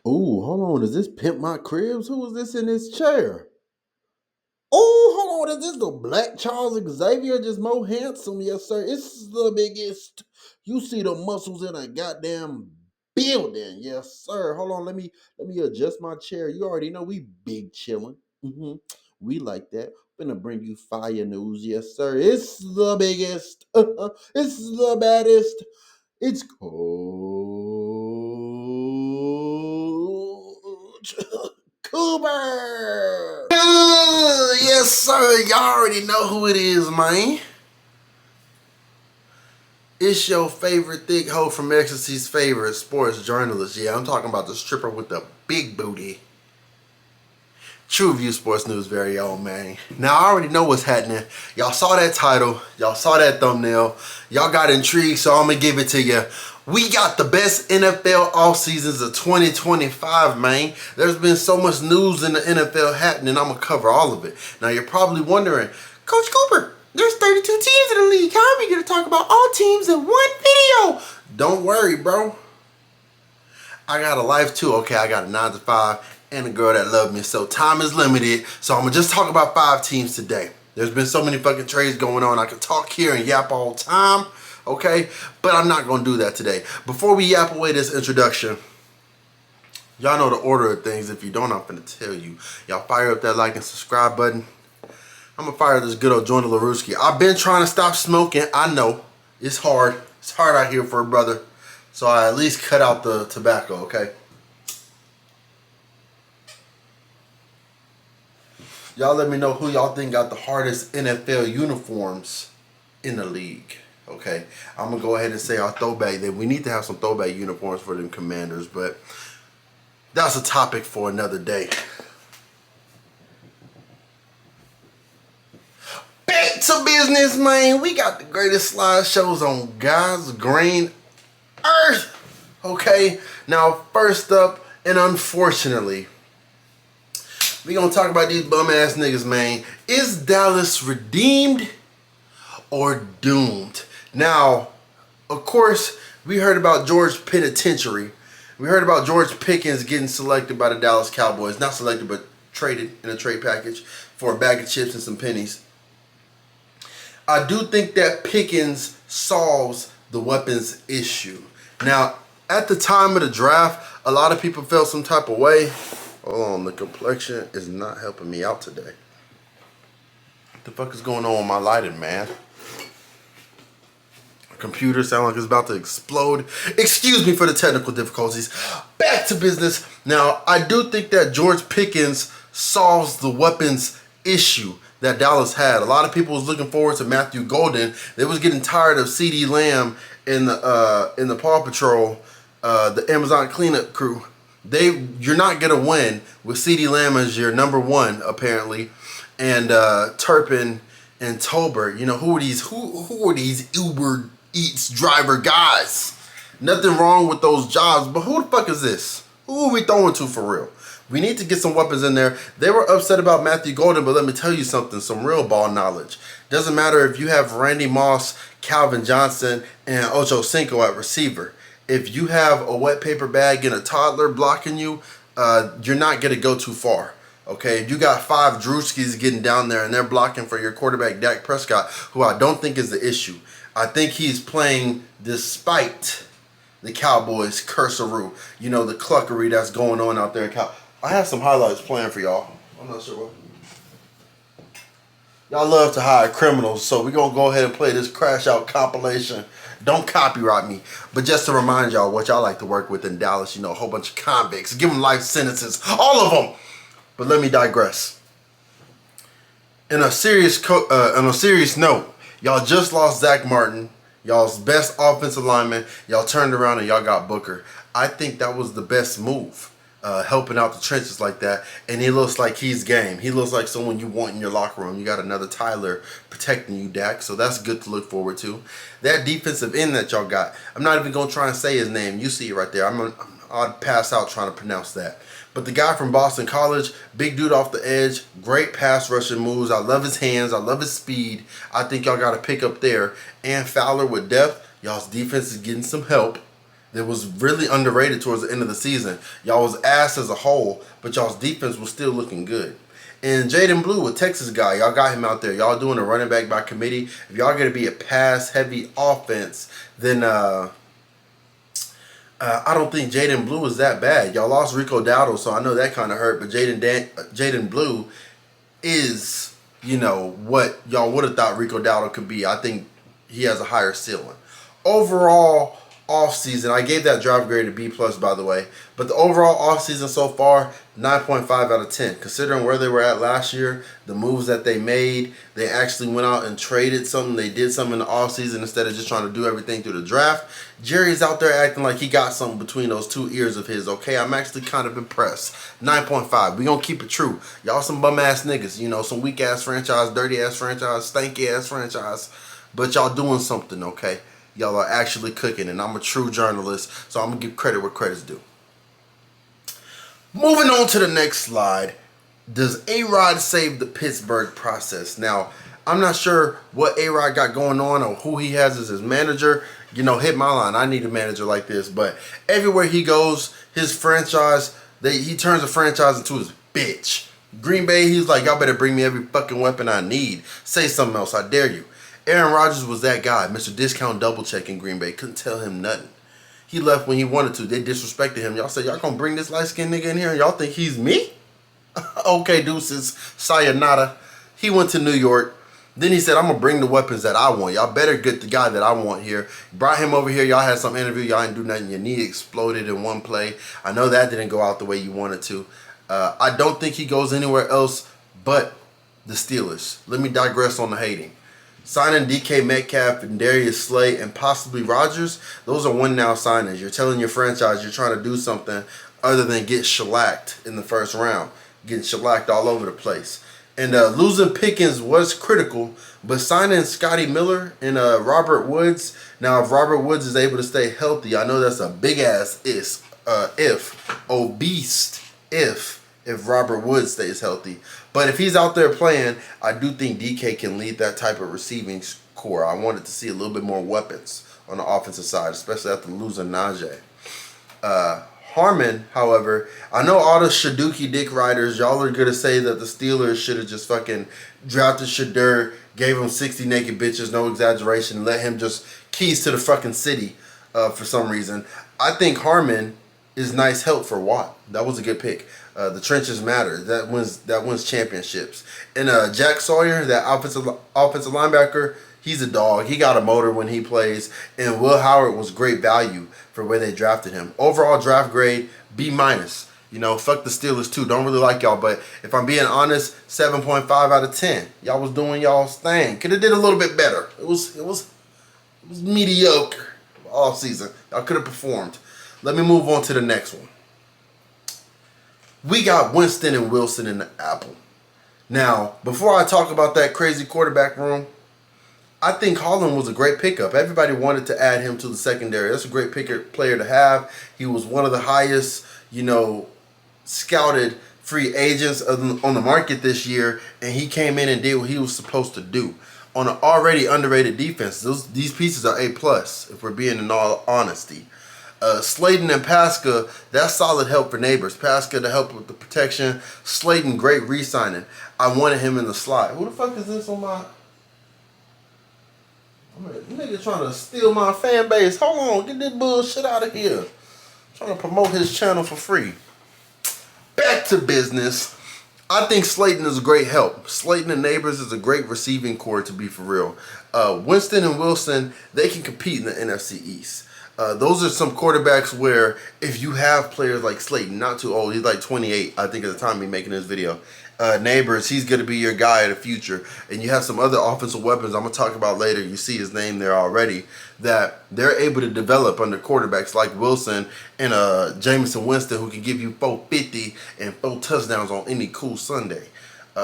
Ooh, hold on. Is this Pimp My Cribs? Who is this in this chair? Oh, hold on. Is this the Black Charles Xavier? Just more handsome, yes, sir. It's the biggest. You see the muscles in a goddamn building, yes, sir. Hold on. Let me adjust my chair. You already know we big chilling. We like that. Gonna bring you fire news, yes, sir. It's the biggest. It's the baddest. It's Coach Cooper. Yes, sir. Y'all already know who it is, man. It's your favorite thick hoe from Ecstasy's favorite sports journalist. Yeah, I'm talking about the stripper with the big booty. True View Sports News very own, man. Now, I already know what's happening. Y'all saw that title. Y'all saw that thumbnail. Y'all got intrigued, so I'm going to give it to you. We got the best NFL off seasons of 2025, man. There's been so much news in the NFL happening. I'm going to cover all of it. Now, you're probably wondering, Coach Cooper, there's 32 teams in the league. How are we going to talk about all teams in one video? Don't worry, bro. I got a life too, okay? I got a 9 to 5 and a girl that loves me. So time is limited. So I'm gonna just talk about 5 teams today. There's been so many fucking trades going on. I could talk here and yap all the time, okay? But I'm not gonna do that today. Before we yap away this introduction, y'all know the order of things. If you don't, I'm gonna tell you. Y'all fire up that like and subscribe button. I'm gonna fire this good old joint of LaRuski. I've been trying to stop smoking. I know. It's hard. It's hard out here for a brother. So I at least cut out the tobacco, okay? Y'all let me know who y'all think got the hardest NFL uniforms in the league, okay? I'm going to go ahead and say our throwback. That we need to have some throwback uniforms for them Commanders, but that's a topic for another day. Back to business, man. We got the greatest slideshows on God's green earth. Okay, now first up, and unfortunately, we gonna talk about these bum ass niggas, man. Is Dallas redeemed or doomed? Now, of course, we heard about George Penitentiary. We heard about George Pickens getting selected by the Dallas Cowboys. Not selected, but traded in a trade package for a bag of chips and some pennies. I do think that Pickens solves the weapons issue. Now, at the time of the draft, a lot of people felt some type of way. Hold on, the complexion is not helping me out today. What the fuck is going on with my lighting, man? Computer sound like it's about to explode. Excuse me for the technical difficulties. Back to business. Now, I do think that George Pickens solves the weapons issue that Dallas had. A lot of people was looking forward to Matthew Golden. They was getting tired of CeeDee Lamb in the Paw Patrol, the Amazon cleanup crew. You're not gonna win with CeeDee Lamb as your number one apparently, and Turpin and Tolbert. You know who are these? Who are these Uber Eats driver guys? Nothing wrong with those jobs, but who the fuck is this? Who are we throwing to for real? We need to get some weapons in there. They were upset about Matthew Golden, but let me tell you something, some real ball knowledge. Doesn't matter if you have Randy Moss, Calvin Johnson, and Ocho Cinco at receiver. If you have a wet paper bag and a toddler blocking you, you're not going to go too far. Okay, if you got 5 Drewskis getting down there and they're blocking for your quarterback, Dak Prescott, who I don't think is the issue. I think he's playing despite the Cowboys' cursoroo. You know, the cluckery that's going on out there. I have some highlights planned for y'all. I'm not sure what. Y'all love to hire criminals, so we're going to go ahead and play this Crash Out compilation. Don't copyright me. But just to remind y'all what y'all like to work with in Dallas, you know, a whole bunch of convicts. Give them life sentences. All of them. But let me digress. In a serious note, y'all just lost Zach Martin, y'all's best offensive lineman. Y'all turned around and y'all got Booker. I think that was the best move. Helping out the trenches like that, and he looks like he's game. He looks like someone you want in your locker room. You got another Tyler protecting you, Dak, so that's good to look forward to. That defensive end that y'all got, I'm not even going to try and say his name. You see it right there. I'd pass out trying to pronounce that. But the guy from Boston College, big dude off the edge, great pass rushing moves. I love his hands. I love his speed. I think y'all got to pick up there. And Fowler with depth. Y'all's defense is getting some help. that was really underrated towards the end of the season. Y'all was ass as a whole, but y'all's defense was still looking good. And Jaden Blue, a Texas guy, y'all got him out there. Y'all doing a running back by committee. If y'all going to be a pass-heavy offense, then I don't think Jaden Blue is that bad. Y'all lost Rico Dowdle, so I know that kind of hurt. But Jaden Blue is, what y'all would have thought Rico Dowdle could be. I think he has a higher ceiling. Overall, offseason, I gave that draft grade a B+, by the way. But the overall offseason so far, 9.5 out of 10. Considering where they were at last year, the moves that they made, they actually went out and traded something. They did something in the offseason instead of just trying to do everything through the draft. Jerry's out there acting like he got something between those two ears of his, okay? I'm actually kind of impressed. 9.5. We gonna keep it true. Y'all some bum-ass niggas, some weak-ass franchise, dirty-ass franchise, stanky-ass franchise. But y'all doing something, okay? Y'all are actually cooking, and I'm a true journalist, so I'm going to give credit where credit's due. Moving on to the next slide. Does A-Rod save the Pittsburgh process? Now, I'm not sure what A-Rod got going on or who he has as his manager. Hit my line. I need a manager like this. But everywhere he goes, his franchise, he turns the franchise into his bitch. Green Bay, he's like, y'all better bring me every fucking weapon I need. Say something else. I dare you. Aaron Rodgers was that guy, Mr. Discount Double Check in Green Bay. Couldn't tell him nothing. He left when he wanted to. They disrespected him. Y'all said, y'all gonna bring this light-skinned nigga in here and y'all think he's me? Okay, deuces. Sayonara. He went to New York. Then he said, I'm gonna bring the weapons that I want. Y'all better get the guy that I want here. Brought him over here. Y'all had some interview. Y'all didn't do nothing. Your knee exploded in one play. I know that didn't go out the way you wanted to. I don't think he goes anywhere else but the Steelers. Let me digress on the hating. Signing DK Metcalf and Darius Slay and possibly Rodgers, those are win-now signings. You're telling your franchise you're trying to do something other than get shellacked in the first round. Getting shellacked all over the place. And losing Pickens was critical, but signing Scotty Miller and Robert Woods, now if Robert Woods is able to stay healthy, I know that's a big-ass if Robert Woods stays healthy. But if he's out there playing, I do think DK can lead that type of receiving core. I wanted to see a little bit more weapons on the offensive side, especially after losing Najee. Harmon, however, I know all the Shaduki dick riders, y'all are going to say that the Steelers should have just fucking drafted Shadur, gave him 60 naked bitches, no exaggeration, and let him just keys to the fucking city for some reason. I think Harmon is nice help for Watt. That was a good pick. The trenches matter. That wins championships. And Jack Sawyer, that offensive linebacker, he's a dog. He got a motor when he plays. And Will Howard was great value for where they drafted him. Overall draft grade, B-. Fuck the Steelers too. Don't really like y'all. But if I'm being honest, 7.5 out of 10. Y'all was doing y'all's thing. Could have did a little bit better. It was mediocre all season. Y'all could have performed. Let me move on to the next one. We got Winston and Wilson in the apple. Now, before I talk about that crazy quarterback room, I think Holland was a great pickup. Everybody wanted to add him to the secondary. That's a great player to have. He was one of the highest, scouted free agents on the market this year, and he came in and did what he was supposed to do. On an already underrated defense, these pieces are A+, if we're being in all honesty. Slayton and Pasca, that's solid help for Neighbors. Pasca to help with the protection. Slayton, great re-signing. I wanted him in the slot. Who the fuck is this on my... Nigga trying to steal my fan base. Hold on, get this bullshit out of here. Trying to promote his channel for free. Back to business. I think Slayton is a great help. Slayton and Neighbors is a great receiving core, to be for real. Winston and Wilson, they can compete in the NFC East. Those are some quarterbacks where if you have players like Slayton, not too old, he's like 28, I think, at the time he's making this video. Neighbors, he's going to be your guy in the future. And you have some other offensive weapons I'm going to talk about later. You see his name there already. That they're able to develop under quarterbacks like Wilson and Jameson Winston, who can give you 450 and 4 touchdowns on any cool Sunday.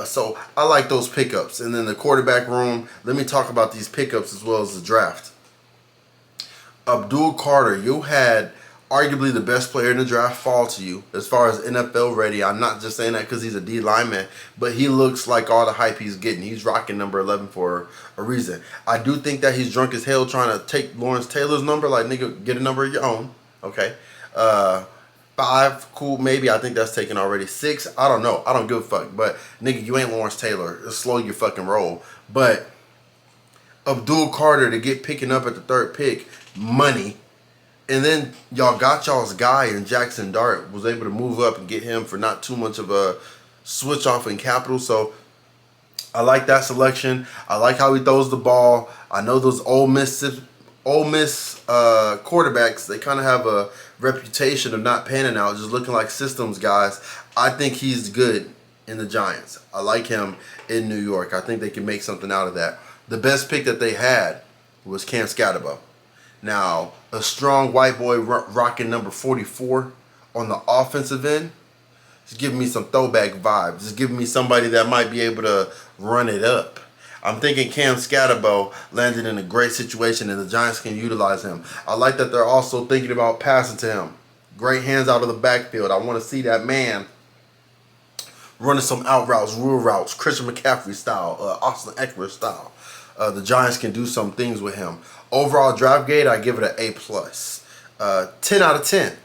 So I like those pickups. And then the quarterback room, let me talk about these pickups as well as the draft. Abdul Carter, you had arguably the best player in the draft fall to you as far as NFL ready. I'm not just saying that because he's a D lineman, but he looks like all the hype he's getting. He's rocking number 11 for a reason. I do think that he's drunk as hell trying to take Lawrence Taylor's number. Like, nigga, get a number of your own. Okay. 5, cool, maybe. I think that's taken already. 6, I don't know. I don't give a fuck. But, nigga, you ain't Lawrence Taylor. Slow your fucking roll. But Abdul Carter to get picking up at the 3rd pick, money. And then y'all got y'all's guy in Jackson Dart, was able to move up and get him for not too much of a switch off in capital. So I like that selection. I like how he throws the ball. I know those Ole Miss quarterbacks, they kind of have a reputation of not panning out, just looking like systems guys. I think he's good in the Giants. I like him in New York. I think they can make something out of that. The best pick that they had was Cam Scatterbo. Now, a strong white boy rocking number 44 on the offensive end, it's giving me some throwback vibes. It's giving me somebody that might be able to run it up. I'm thinking Cam Scatterbo landed in a great situation and the Giants can utilize him. I like that they're also thinking about passing to him. Great hands out of the backfield. I want to see that man running some out routes, rule routes, Christian McCaffrey style, Austin Eckler style. The Giants can do some things with him. Overall draft grade, I give it an A+. 10 out of 10.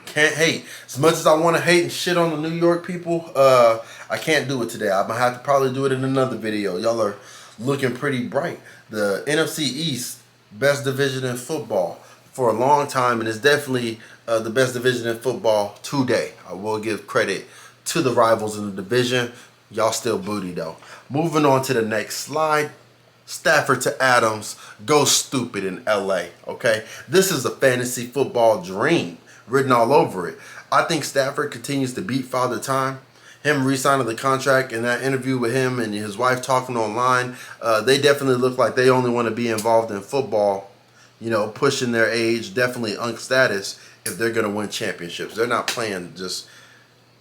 Can't hate. As much as I want to hate and shit on the New York people, I can't do it today. I'm going to have to probably do it in another video. Y'all are looking pretty bright. The NFC East, best division in football for a long time, and it's definitely the best division in football today. I will give credit to the rivals in the division. Y'all still booty, though. Moving on to the next slide. Stafford to Adams, go stupid in LA, okay? This is a fantasy football dream written all over it. I think Stafford continues to beat Father Time. Him re-signing the contract and that interview with him and his wife talking online, they definitely look like they only want to be involved in football, you know, pushing their age, definitely unk status if they're going to win championships. They're not playing just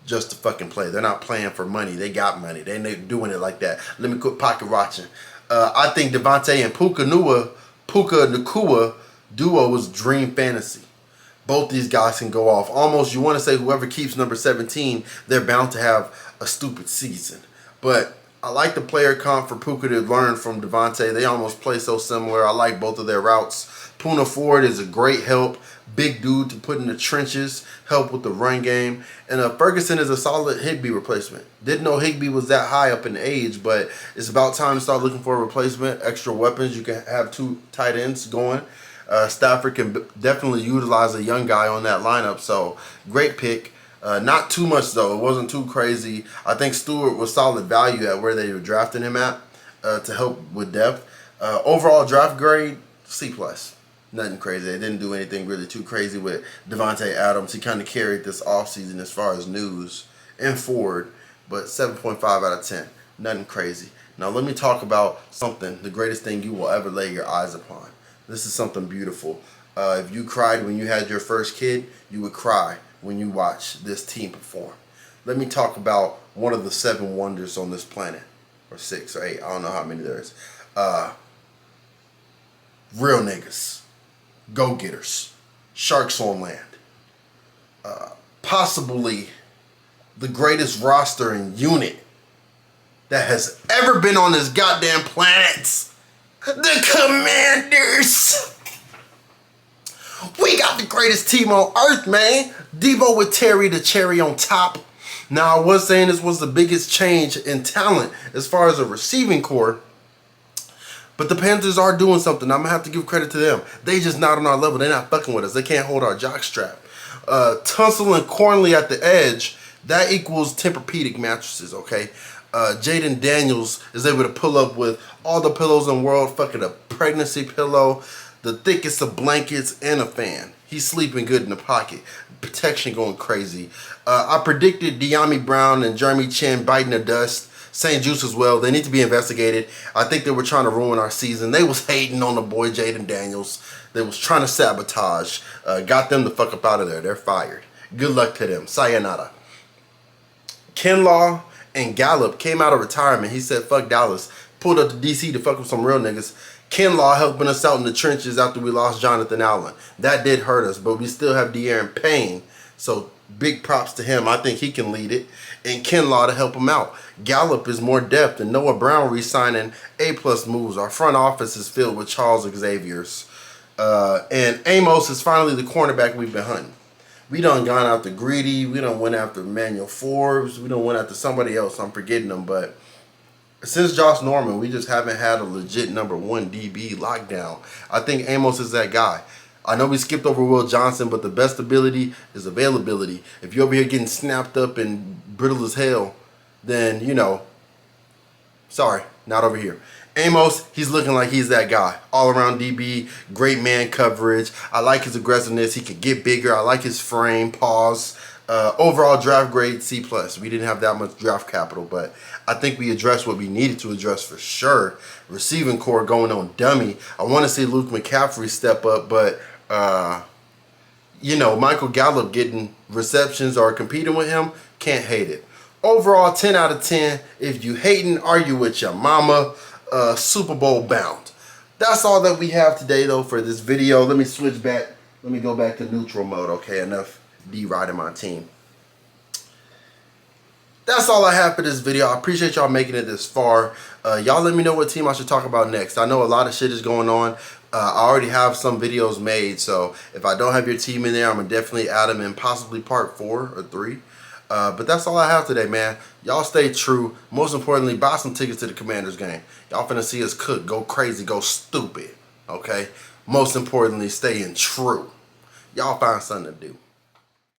to fucking play. They're not playing for money. They got money. They ain't doing it like that. Let me quit pocket watching. I think Devontae and Puka Nacua duo was dream fantasy. Both these guys can go off. Almost, you want to say whoever keeps number 17, they're bound to have a stupid season. But I like the player comp for Puka to learn from Devontae. They almost play so similar. I like both of their routes. Puna Ford is a great help. Big dude to put in the trenches, help with the run game. And Ferguson is a solid Higbee replacement. Didn't know Higbee was that high up in age, but it's about time to start looking for a replacement. Extra weapons. You can have 2 tight ends going. Stafford can definitely utilize a young guy on that lineup. So, great pick. Not too much, though. It wasn't too crazy. I think Stewart was solid value at where they were drafting him at to help with depth. Overall draft grade, C+. Nothing crazy. They didn't do anything really too crazy with Devontae Adams. He kind of carried this offseason as far as news and forward, but 7.5 out of 10. Nothing crazy. Now let me talk about something, the greatest thing you will ever lay your eyes upon. This is something beautiful. If you cried when you had your first kid, you would cry when you watch this team perform. Let me talk about one of the 7 wonders on this planet, or 6 or 8. I don't know how many there is. Real niggas. Go-getters, sharks on land, possibly the greatest roster and unit that has ever been on this goddamn planet, the Commanders. We got the greatest team on earth, man. Debo with Terry, the cherry on top. Now, I was saying this was the biggest change in talent as far as a receiving core. But the Panthers are doing something. I'm going to have to give credit to them. They just not on our level. They're not fucking with us. They can't hold our jock strap. Tunsil and Cornley at the edge, that equals Tempur-Pedic mattresses, okay? Jaden Daniels is able to pull up with all the pillows in the world, fucking a pregnancy pillow, the thickest of blankets, and a fan. He's sleeping good in the pocket. Protection going crazy. I predicted De'Ami Brown and Jeremy Chin biting the dust. St. Juice as well. They need to be investigated. I think they were trying to ruin our season. They was hating on the boy Jaden Daniels. They was trying to sabotage. Got them the fuck up out of there. They're fired. Good luck to them. Sayonara. Kinlaw and Gallup came out of retirement. He said, fuck Dallas. Pulled up to D.C. to fuck with some real niggas. Kinlaw helping us out in the trenches after we lost Jonathan Allen. That did hurt us, but we still have De'Aaron Payne. So big props to him. I think he can lead it. And Kinlaw to help him out. Gallup is more depth, and Noah Brown re-signing A+ moves. Our front office is filled with Charles Xaviers. And Amos is finally the cornerback we've been hunting. We done gone after Greedy. We done went after Emmanuel Forbes. We done went after somebody else. I'm forgetting them. But since Josh Norman, we just haven't had a legit #1 DB lockdown. I think Amos is that guy. I know we skipped over Will Johnson, but the best ability is availability. If you're over here getting snapped up and brittle as hell, then, you know, sorry, not over here. Amos, he's looking like he's that guy. All around DB, great man coverage. I like his aggressiveness. He can get bigger. I like his frame, pause. Overall draft grade C+. We didn't have that much draft capital, but I think we addressed what we needed to address for sure. Receiving core going on dummy. I want to see Luke McCaffrey step up, but you know, Michael Gallup getting receptions or competing with him, can't hate it. Overall, 10 out of 10. If you hating, argue with your mama. Super Bowl bound. That's all that we have today, though, for this video. Let me switch back. Let me go back to neutral mode. Okay, enough D-riding my team. That's all I have for this video. I appreciate y'all making it this far. Y'all let me know what team I should talk about next. I know a lot of shit is going on. I already have some videos made, so if I don't have your team in there, I'm going to definitely add them in possibly part 4 or 3. But that's all I have today, man. Y'all stay true. Most importantly, buy some tickets to the Commanders game. Y'all finna see us cook, go crazy, go stupid. Okay? Most importantly, staying true. Y'all find something to do.